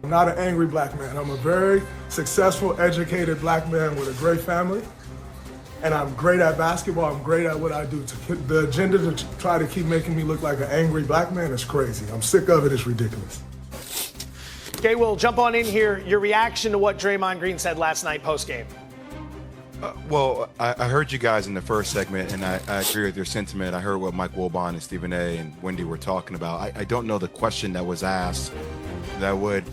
I'm not an angry black man. I'm a very successful, educated black man with a great family. And I'm great at basketball. I'm great at what I do. The agenda to try to keep making me look like an angry black man is crazy. I'm sick of it. It's ridiculous. Okay, we'll jump on in here. Your reaction to what Draymond Green said last night post-game. I heard you guys in the first segment, and I agree with your sentiment. I heard what Mike Wilbon and Stephen A. and Wendy were talking about. I don't know the question that was asked that would,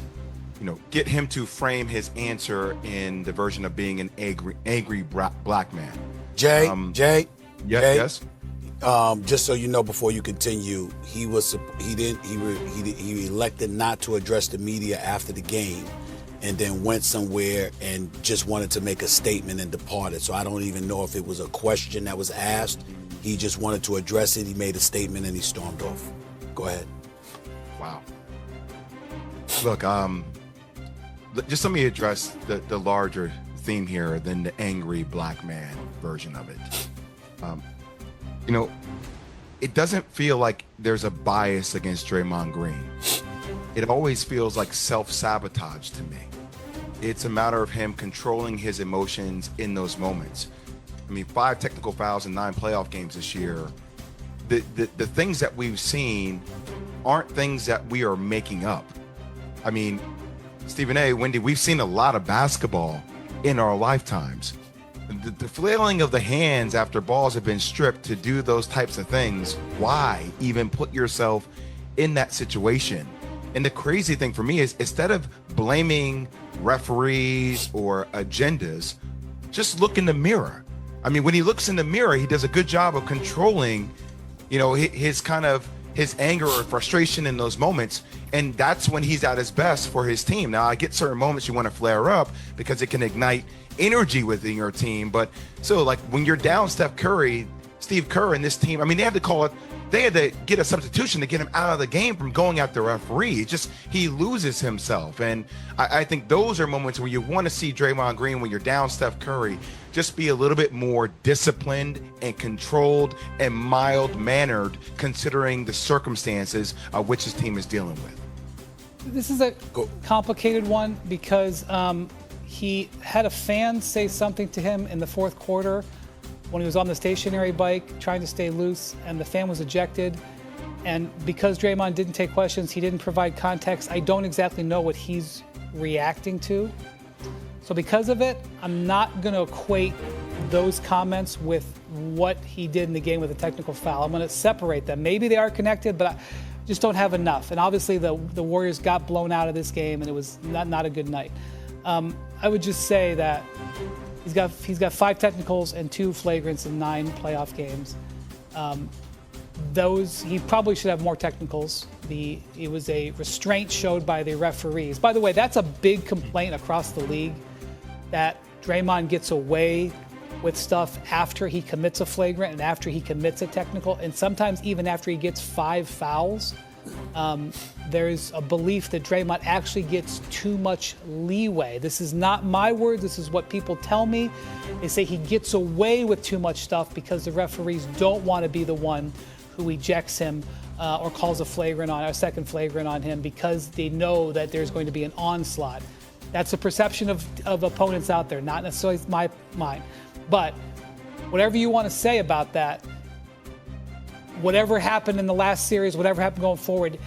get him to frame his answer in the version of being an angry black man. Jay. Yes. Just so you know, before you continue, he elected not to address the media after the game, and then went somewhere and just wanted to make a statement and departed. So I don't even know if it was a question that was asked. He just wanted to address it. He made a statement and he stormed off. Go ahead. Wow. Look, just let me address the larger theme here than the angry black man version of it. It doesn't feel like there's a bias against Draymond Green. It always feels like self-sabotage to me. It's a matter of him controlling his emotions in those moments. 5 technical fouls in 9 playoff games this year. The things that we've seen aren't things that we are making up. Stephen A., Wendy, we've seen a lot of basketball in our lifetimes. The flailing of the hands after balls have been stripped to do those types of things. Why even put yourself in that situation? And the crazy thing for me is, instead of blaming referees or agendas, just look in the mirror. When he looks in the mirror, he does a good job of controlling, his anger or frustration in those moments. And that's when he's at his best for his team. Now, I get certain moments you want to flare up because it can ignite energy within your team. But so, like, when you're down Steve Kerr and this team, they had to get a substitution to get him out of the game from going at the referee. He loses himself. And I think those are moments where you want to see Draymond Green, when you're down Steph Curry, just be a little bit more disciplined and controlled and mild-mannered, considering the circumstances of which his team is dealing with. This is a complicated one because he had a fan say something to him in the fourth quarter when he was on the stationary bike trying to stay loose, and the fan was ejected. And because Draymond didn't take questions, he didn't provide context. I don't exactly know what he's reacting to. So because of it, I'm not going to equate those comments with what he did in the game with a technical foul. I'm going to separate them. Maybe they are connected, but I just don't have enough. And obviously the Warriors got blown out of this game, and it was not a good night. I would just say that he's got 5 technicals and 2 flagrants in 9 playoff games. He probably should have more technicals. It was a restraint showed by the referees. By the way, that's a big complaint across the league, that Draymond gets away with stuff after he commits a flagrant and after he commits a technical, and sometimes even after he gets 5 fouls. There's a belief that Draymond actually gets too much leeway. This is not my words. This is what people tell me. They say he gets away with too much stuff because the referees don't want to be the one who ejects him or calls a second flagrant on him, because they know that there's going to be an onslaught. That's a perception of opponents out there, not necessarily my mind. But whatever you want to say about that, whatever happened in the last series, whatever happened going forward,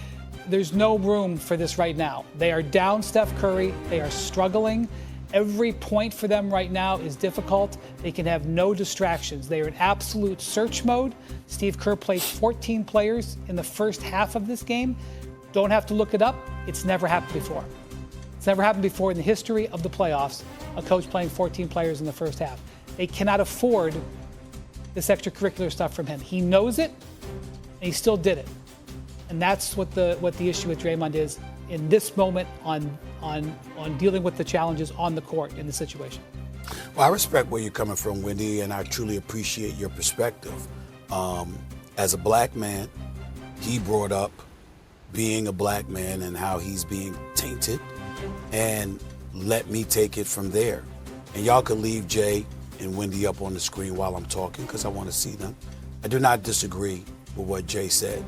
there's no room for this right now. They are down Steph Curry. They are struggling. Every point for them right now is difficult. They can have no distractions. They are in absolute search mode. Steve Kerr played 14 players in the first half of this game. Don't have to look it up. It's never happened before. It's never happened before in the history of the playoffs, a coach playing 14 players in the first half. They cannot afford this extracurricular stuff from him. He knows it, and he still did it. And that's what the issue with Draymond is in this moment on dealing with the challenges on the court in the situation. Well, I respect where you're coming from, Wendy, and I truly appreciate your perspective. As a black man, he brought up being a black man and how he's being tainted, and let me take it from there. And y'all can leave Jay and Wendy up on the screen while I'm talking, because I want to see them. I do not disagree with what Jay said.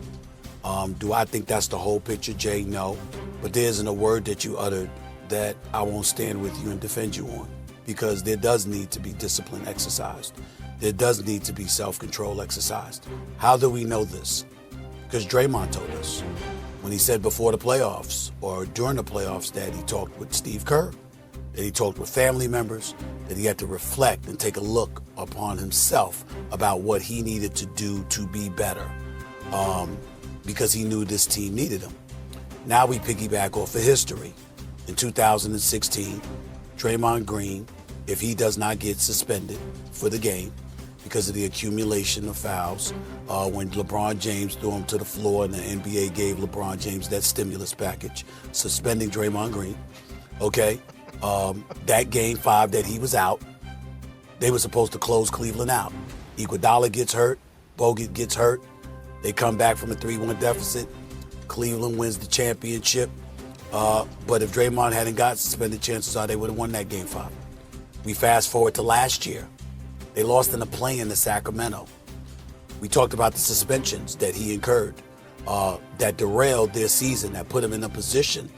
Do I think that's the whole picture, Jay? No. But there isn't a word that you uttered that I won't stand with you and defend you on, because there does need to be discipline exercised. There does need to be self-control exercised. How do we know this? Because Draymond told us when he said before the playoffs or during the playoffs that he talked with Steve Kerr, that he talked with family members, that he had to reflect and take a look upon himself about what he needed to do to be better, because he knew this team needed him. Now we piggyback off of history. In 2016, Draymond Green, if he does not get suspended for the game because of the accumulation of fouls, when LeBron James threw him to the floor and the NBA gave LeBron James that stimulus package, suspending Draymond Green, okay? That game 5 that he was out, they were supposed to close Cleveland out. Iguodala gets hurt, Bogut gets hurt. They come back from a 3-1 deficit. Cleveland wins the championship. But if Draymond hadn't got suspended, chances are they would have won that game 5. We fast forward to last year. They lost in the play-in to Sacramento. We talked about the suspensions that he incurred that derailed their season, that put them in a position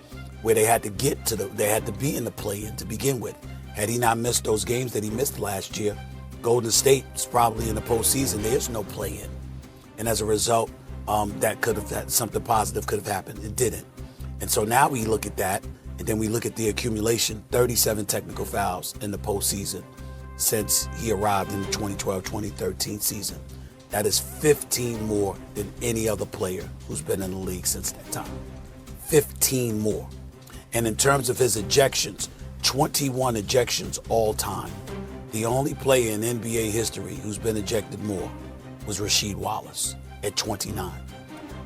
where they had to be in the play-in to begin with. Had he not missed those games that he missed last year, Golden State is probably in the postseason. There's no play-in. And as a result, that could have had something positive could have happened. It didn't. And so now we look at that, and then we look at the accumulation, 37 technical fouls in the postseason since he arrived in the 2012-2013 season. That is 15 more than any other player who's been in the league since that time. 15 more. And in terms of his ejections, 21 ejections all time. The only player in NBA history who's been ejected more was Rasheed Wallace at 29.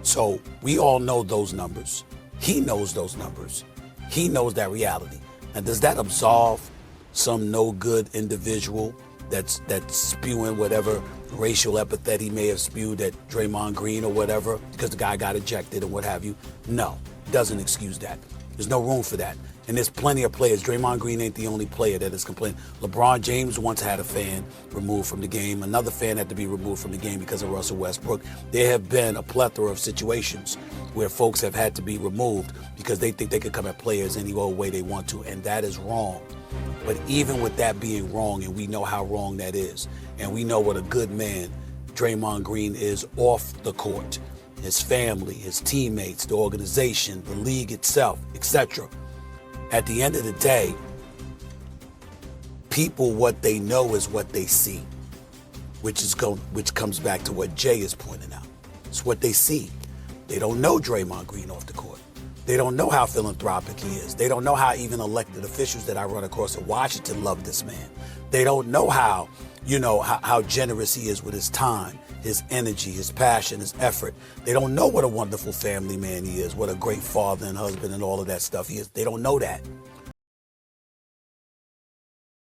So we all know those numbers. He knows those numbers. He knows that reality. And does that absolve some no good individual that's spewing whatever racial epithet he may have spewed at Draymond Green or whatever because the guy got ejected or what have you? No, it doesn't excuse that. There's no room for that. And there's plenty of players. Draymond Green ain't the only player that is complaining. LeBron James once had a fan removed from the game. Another fan had to be removed from the game because of Russell Westbrook. There have been a plethora of situations where folks have had to be removed because they think they could come at players any old way they want to, and that is wrong. But even with that being wrong, and we know how wrong that is, and we know what a good man Draymond Green is off the court, his family, his teammates, the organization, the league itself, etc. At the end of the day, people, what they know is what they see, which comes back to what Jay is pointing out. It's what they see. They don't know Draymond Green off the court. They don't know how philanthropic he is. They don't know how even elected officials that I run across in Washington love this man. They don't know how generous he is with his time, his energy, his passion, his effort. They don't know what a wonderful family man he is, what a great father and husband and all of that stuff he is. They don't know that.